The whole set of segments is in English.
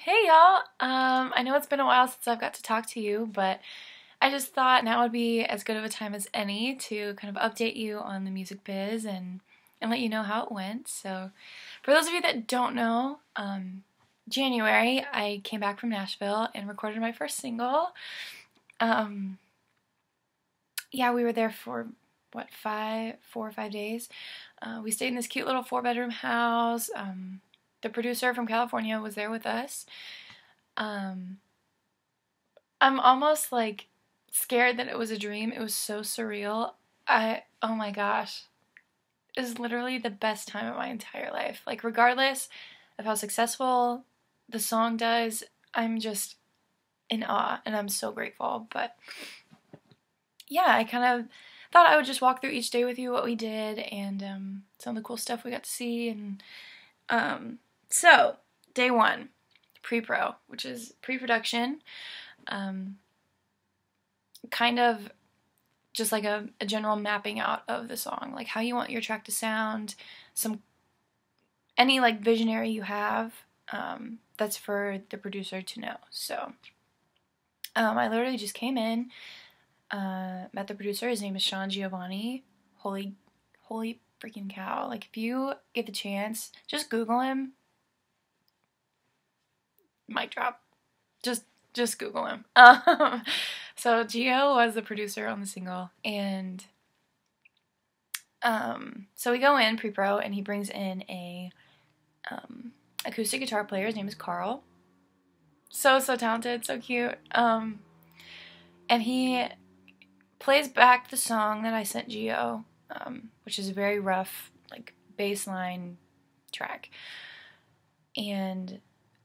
Hey y'all! I know it's been a while since I've got to talk to you, but I just thought now would be as good of a time as any to kind of update you on the music biz and let you know how it went. So, for those of you that don't know, January I came back from Nashville and recorded my first single. Um, yeah, we were there for what, 4 or 5 days. We stayed in this cute little 4-bedroom house. The producer from California was there with us. Um, I'm almost like scared that it was a dream. It was so surreal. Oh my gosh. It was literally the best time of my entire life. Like, regardless of how successful the song does, I'm just in awe and I'm so grateful. But yeah, I kind of thought I would just walk through each day with you what we did and some of the cool stuff we got to see. And so, day one, pre-pro, which is pre-production. Kind of just like a general mapping out of the song, like how you want your track to sound, any like visionary you have, that's for the producer to know. So I literally just came in, met the producer. His name is Sean Giovanni. Holy freaking cow. Like, if you get the chance, just Google him. Mic drop. Just Google him. So Gio was the producer on the single, and so we go in pre-pro, and he brings in a acoustic guitar player. His name is Carl. So talented, so cute. And he plays back the song that I sent Gio, which is a very rough, like, bass line track. And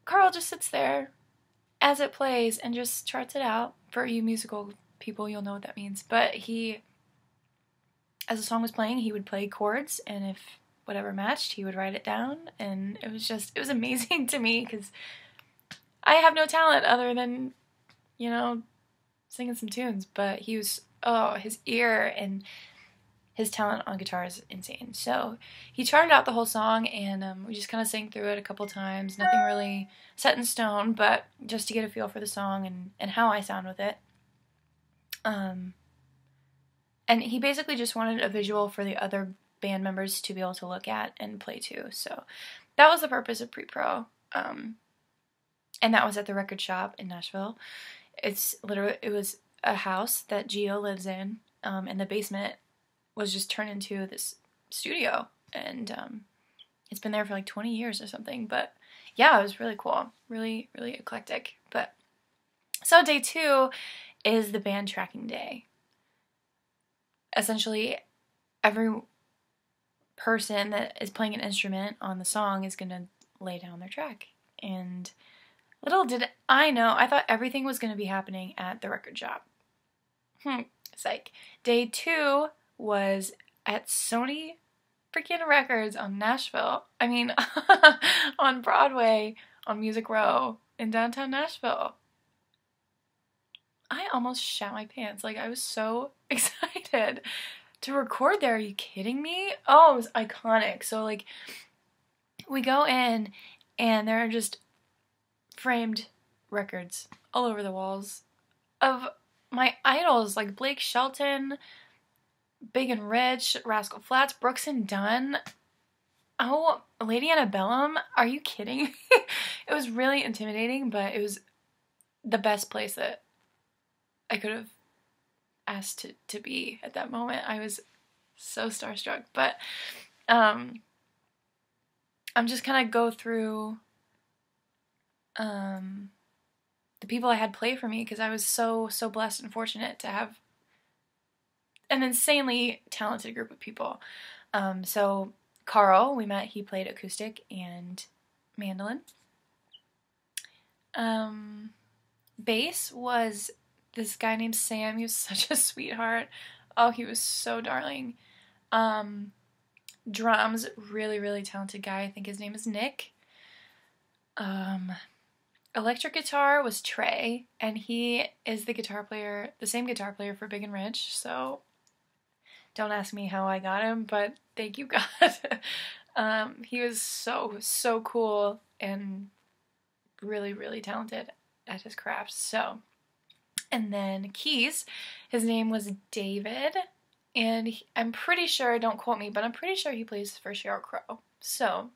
Carl just sits there as it plays and just charts it out. For you musical people, you'll know what that means. But as the song was playing, he would play chords, and if whatever matched, he would write it down. And it was amazing to me, because I have no talent other than, singing some tunes. But his ear and his talent on guitar is insane. So he charted out the whole song, and we just kind of sang through it a couple times. Nothing really set in stone, but just to get a feel for the song and how I sound with it. And he basically just wanted a visual for the other band members to be able to look at and play to. So that was the purpose of pre-pro. And that was at the record shop in Nashville. It was a house that Gio lives in, and the basement was just turned into this studio, and it's been there for like 20 years or something. But yeah, it was really cool, really eclectic. But so day two is the band tracking day. Essentially, every person that is playing an instrument on the song is going to lay down their track. And little did I know, I thought everything was going to be happening at the record shop. Psych. Day two was at Sony freaking Records on Nashville. I mean, on Broadway, on Music Row in downtown Nashville. I almost shat my pants. Like, I was so excited to record there. Are you kidding me? Oh, it was iconic. So, like, we go in, and there are just framed records all over the walls of my idols, like Blake Shelton, Big and Rich, Rascal Flatts, Brooks and Dunn. Oh, Lady Antebellum? Are you kidding me? It was really intimidating, but it was the best place that I could have asked to be at that moment. I was so starstruck. But I'm just kind of go through the people I had play for me, because I was so blessed and fortunate to have an insanely talented group of people. So Carl, we met, he played acoustic and mandolin. Bass was this guy named Sam. He was such a sweetheart. Oh, he was so darling. Drums, really talented guy. I think his name is Nick. Electric guitar was Trey, and he is the same guitar player for Big and Rich, so don't ask me how I got him, but thank you, God. He was so cool and really, really talented at his craft. So, and then keys, his name was David, and I'm pretty sure, don't quote me, but I'm pretty sure he plays for Sheryl Crow. So,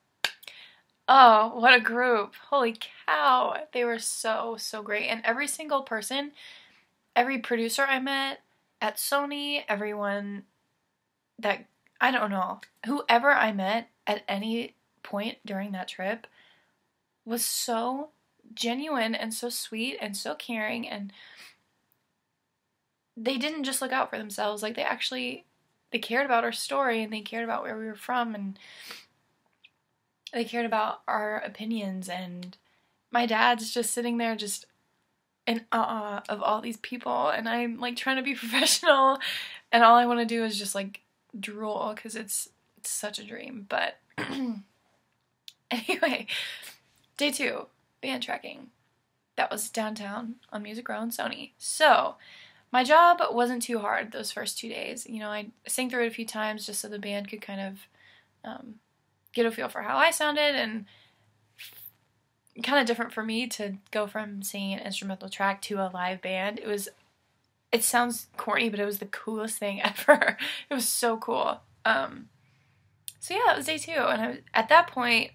oh, what a group. Holy cow. They were so, so great. And every single person, every producer I met at Sony, everyone that, I don't know, whoever I met at any point during that trip was so genuine and so sweet and so caring, and they didn't just look out for themselves. Like, they cared about our story, and they cared about where we were from, and they cared about our opinions. And my dad's just sitting there just in awe of all these people, and I'm like trying to be professional, and all I want to do is just like drool because it's such a dream. But anyway, day 2, band tracking. That was downtown on Music Row and Sony. So my job wasn't too hard those first 2 days. You know, I sang through it a few times just so the band could kind of get a feel for how I sounded, and kind of different for me to go from singing an instrumental track to a live band. It sounds corny, but it was the coolest thing ever. It was so cool. So yeah, it was day 2, and at that point,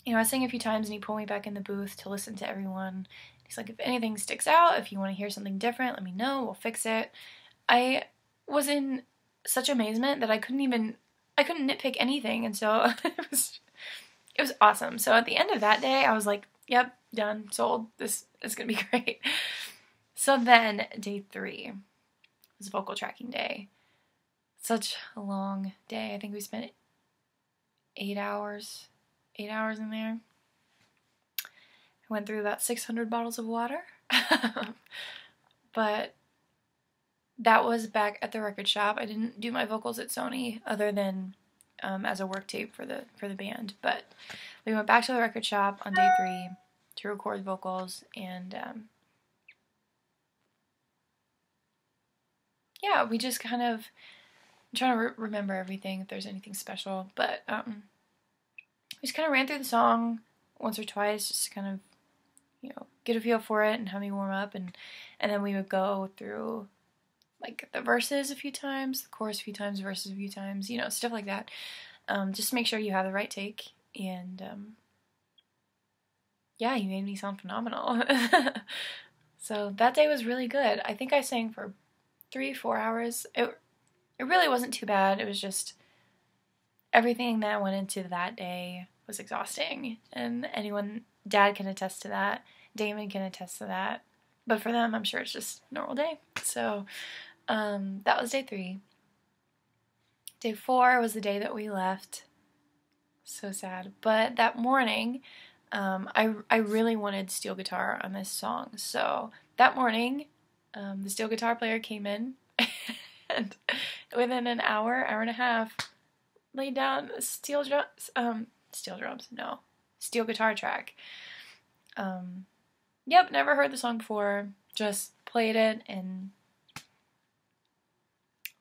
you know, I sang a few times, and he pulled me back in the booth to listen to everyone. He's like, if anything sticks out, if you want to hear something different, let me know, we'll fix it. I was in such amazement that I couldn't nitpick anything, and so it was awesome. So at the end of that day, I was like, yep, done, sold, this is gonna be great. So then, day 3 was vocal tracking day. Such a long day. I think we spent 8 hours in there. I went through about 600 bottles of water. But that was back at the record shop. I didn't do my vocals at Sony other than as a work tape for the band. But we went back to the record shop on day 3 to record vocals, and yeah, we just kind of, I'm trying to remember everything, if there's anything special, but we just kind of ran through the song once or twice, just to kind of, you know, get a feel for it and have me warm up, and then we would go through like the verses a few times, the chorus a few times, verses a few times, you know, stuff like that, just to make sure you have the right take. And yeah, he made me sound phenomenal. So that day was really good. I think I sang for 3-4 hours. It really wasn't too bad. It was just everything that went into that day was exhausting, and Dad can attest to that, Damon can attest to that, but for them, I'm sure it's just a normal day. So that was day 3. Day 4 was the day that we left. So sad. But that morning, I really wanted steel guitar on this song. So that morning, the steel guitar player came in, and within an hour and a half, laid down a steel guitar track. Yep, never heard the song before, just played it, and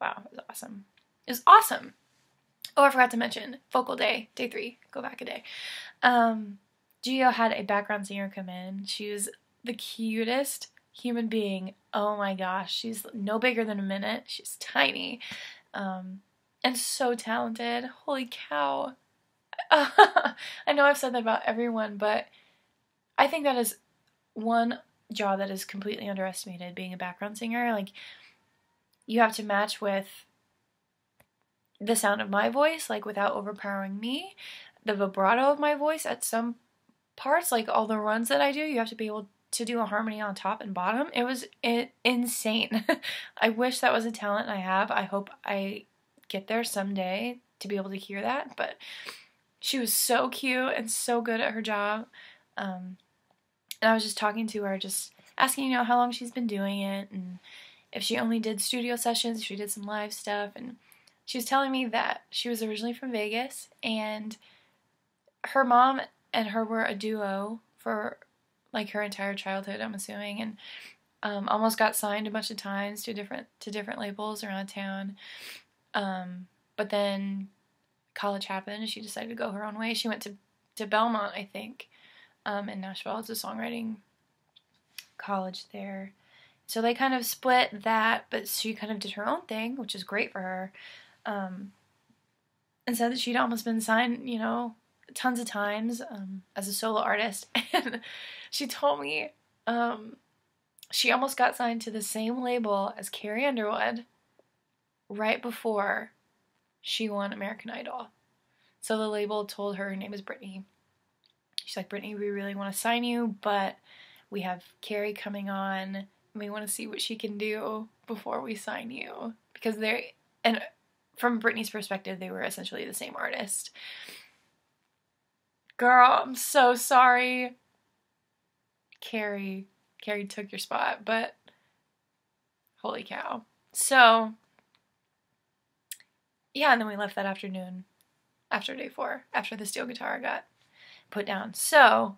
wow, it was awesome. It was awesome. Oh, I forgot to mention, vocal day, day 3, go back a day. Gio had a background singer come in. She was the cutest human being. Oh my gosh, she's no bigger than a minute. She's tiny, and so talented. Holy cow. I know I've said that about everyone, but I think that is one job that is completely underestimated, being a background singer. Like, you have to match with the sound of my voice, like, without overpowering me. The vibrato of my voice at some parts, like all the runs that I do, you have to be able to do a harmony on top and bottom. It was insane. I wish that was a talent I have. I hope I get there someday to be able to hear that, but she was so cute and so good at her job. And I was just talking to her, just asking, you know, how long she's been doing it, and if she only did studio sessions, if she did some live stuff. And she was telling me that she was originally from Vegas, and her mom and her were a duo for like her entire childhood, I'm assuming, and almost got signed a bunch of times to different labels around town. But then college happened, and she decided to go her own way. She went to Belmont, I think. in Nashville. It's a songwriting college there. So they kind of split that, but she kind of did her own thing, which is great for her. And said that she'd almost been signed, you know, tons of times as a solo artist. And she told me she almost got signed to the same label as Carrie Underwood right before she won American Idol. So the label told her name is Brittany. She's like, Brittany, we really want to sign you, but we have Carrie coming on, and we want to see what she can do before we sign you. Because and from Brittany's perspective, they were essentially the same artist. Girl, I'm so sorry. Carrie took your spot, but holy cow. So, yeah, and then we left that afternoon after day 4, after the steel guitar got put down. So,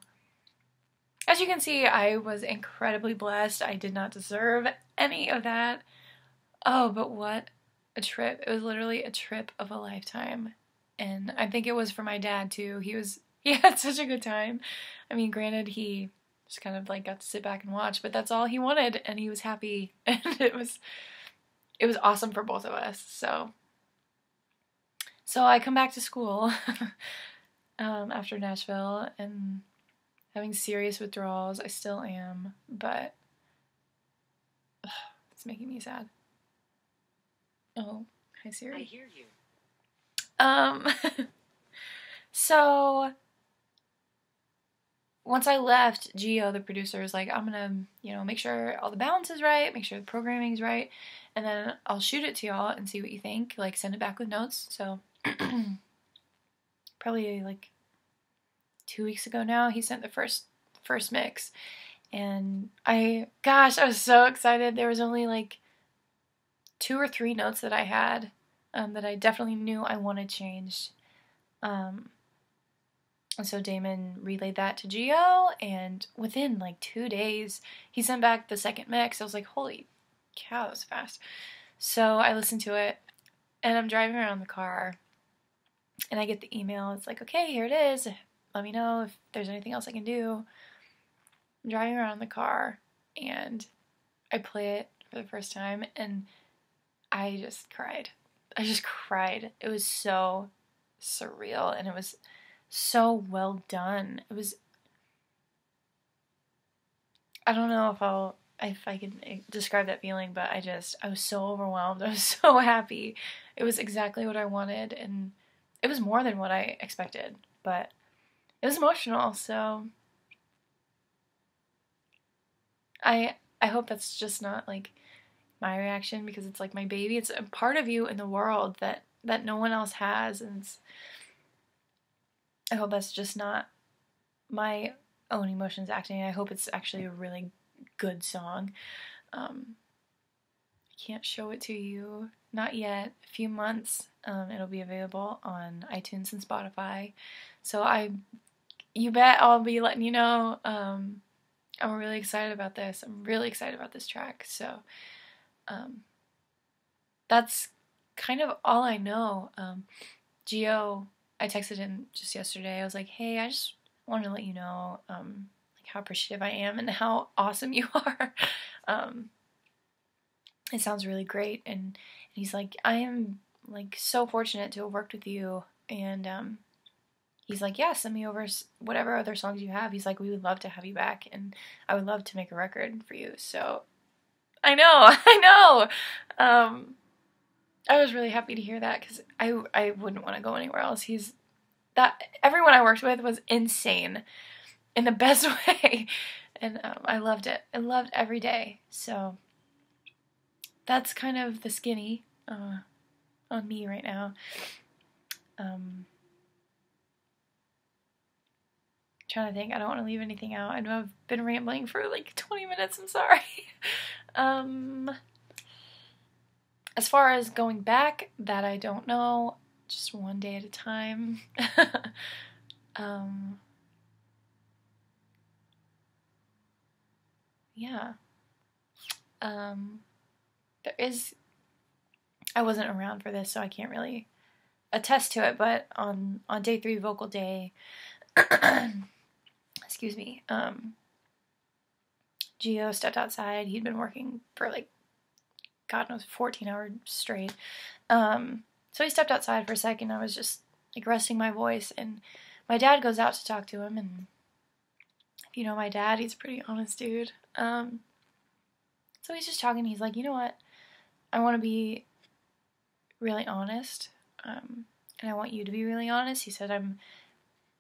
as you can see, I was incredibly blessed. I did not deserve any of that. Oh, but what a trip. It was literally a trip of a lifetime. And I think it was for my dad too. He had such a good time. I mean, granted, he just kind of like got to sit back and watch, but that's all he wanted, and he was happy. And it was awesome for both of us. So I come back to school after Nashville and having serious withdrawals. I still am, but it's making me sad. Oh, hi Siri. I hear you. So once I left, Gio, the producer, was like, I'm gonna, you know, make sure all the balance is right, make sure the programming is right, and then I'll shoot it to y'all and see what you think. Like, send it back with notes. So probably like 2 weeks ago now, he sent the first mix, and I was so excited. There was only like 2 or 3 notes that I had that I definitely knew I wanted changed. And so Damon relayed that to Gio, and within like 2 days, he sent back the second mix. I was like, holy cow, that was fast. So I listened to it, and I'm driving around the car, and I get the email. It's like, okay, here it is. Let me know if there's anything else I can do. I'm driving around the car, and I play it for the first time, and I just cried. It was so surreal, and it was so well done. It was, I don't know if I can describe that feeling, but I was so overwhelmed. I was so happy. It was exactly what I wanted, and it was more than what I expected, but it was emotional. So I hope that's just not like my reaction, because it's like my baby. It's a part of you in the world that no one else has, and I hope that's just not my own emotions acting. I hope it's actually a really good song. I can't show it to you, not yet. A few months, it'll be available on iTunes and Spotify. So you bet I'll be letting you know. I'm really excited about this. I'm really excited about this track. So that's kind of all I know. Gio, I texted him just yesterday. I was like, hey, I just wanted to let you know like how appreciative I am and how awesome you are. It sounds really great. And he's like, I am like so fortunate to have worked with you. And he's like, yeah, send me over whatever other songs you have. He's like, we would love to have you back, and I would love to make a record for you. So I know. I was really happy to hear that, because I wouldn't want to go anywhere else. Everyone I worked with was insane in the best way, and I loved it. I loved every day. So that's kind of the skinny on me right now. Trying to think. I don't want to leave anything out. I know I've been rambling for like 20 minutes. I'm sorry. As far as going back, that I don't know. Just one day at a time. Yeah. I wasn't around for this, so I can't really attest to it, but on day 3, vocal day, excuse excuse me, Gio stepped outside. He'd been working for like, God knows, 14 hours straight. So he stepped outside for a second. I was just like resting my voice, and my dad goes out to talk to him, and if you know my dad, he's a pretty honest dude. So he's just talking. He's like, you know what? I want to be really honest, and I want you to be really honest. He said, I'm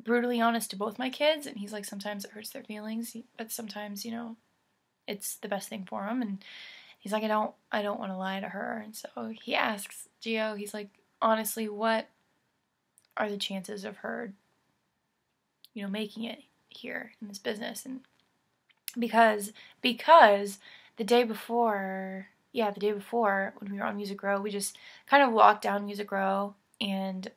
brutally honest to both my kids, and he's like, sometimes it hurts their feelings, but sometimes, you know, it's the best thing for them. And he's like, I don't want to lie to her. And so he asks Gio, he's like, honestly, what are the chances of her, you know, making it here in this business? And because the day before when we were on Music Row, we just kind of walked down Music Row and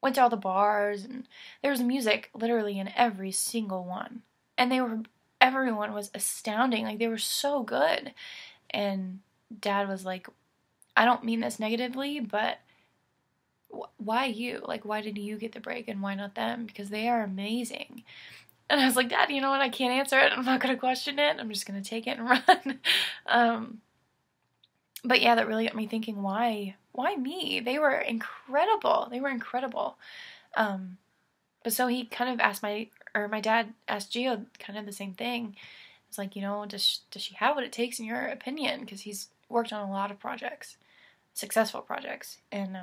went to all the bars, and there was music literally in every single one, and everyone was astounding. Like, they were so good. And Dad was like, I don't mean this negatively, but why you? Like, why did you get the break and why not them? Because they are amazing. And I was like, Dad, you know what? I can't answer it. I'm not going to question it. I'm just going to take it and run. But yeah, that really got me thinking, why me? They were incredible. But so he kind of asked my dad asked Gio kind of the same thing. It's like, you know, does she have what it takes in your opinion? Because he's worked on a lot of projects, successful projects. And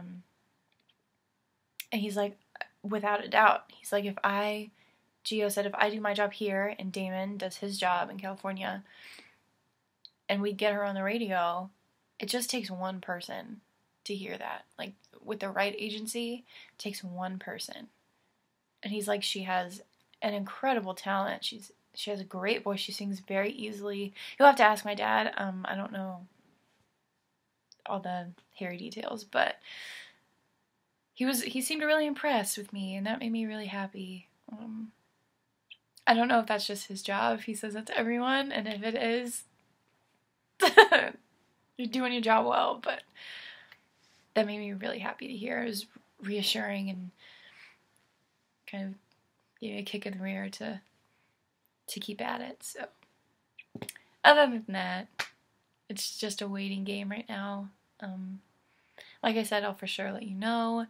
he's like, without a doubt. He's like, Gio said, if I do my job here and Damon does his job in California and we get her on the radio, it just takes one person to hear that. Like, with the right agency, it takes one person. And he's like, she has an incredible talent. She has a great voice. She sings very easily. You'll have to ask my dad. I don't know all the hairy details, but he seemed really impressed with me, and that made me really happy. I don't know if that's just his job, if he says that to everyone, and if it is, you're doing your job well, but that made me really happy to hear. It was reassuring and kind of gave me a kick in the rear to keep at it. So other than that, it's just a waiting game right now. Like I said, I'll for sure let you know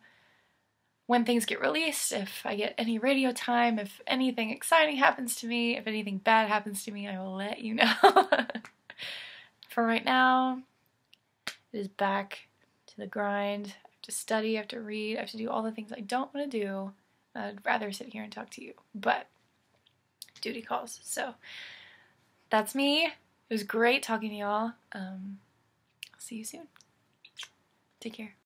when things get released, if I get any radio time, if anything exciting happens to me, if anything bad happens to me, I will let you know. For right now, it is back to the grind. I have to study, I have to read, I have to do all the things I don't want to do. I'd rather sit here and talk to you, but duty calls. So that's me. It was great talking to y'all. I'll see you soon. Take care.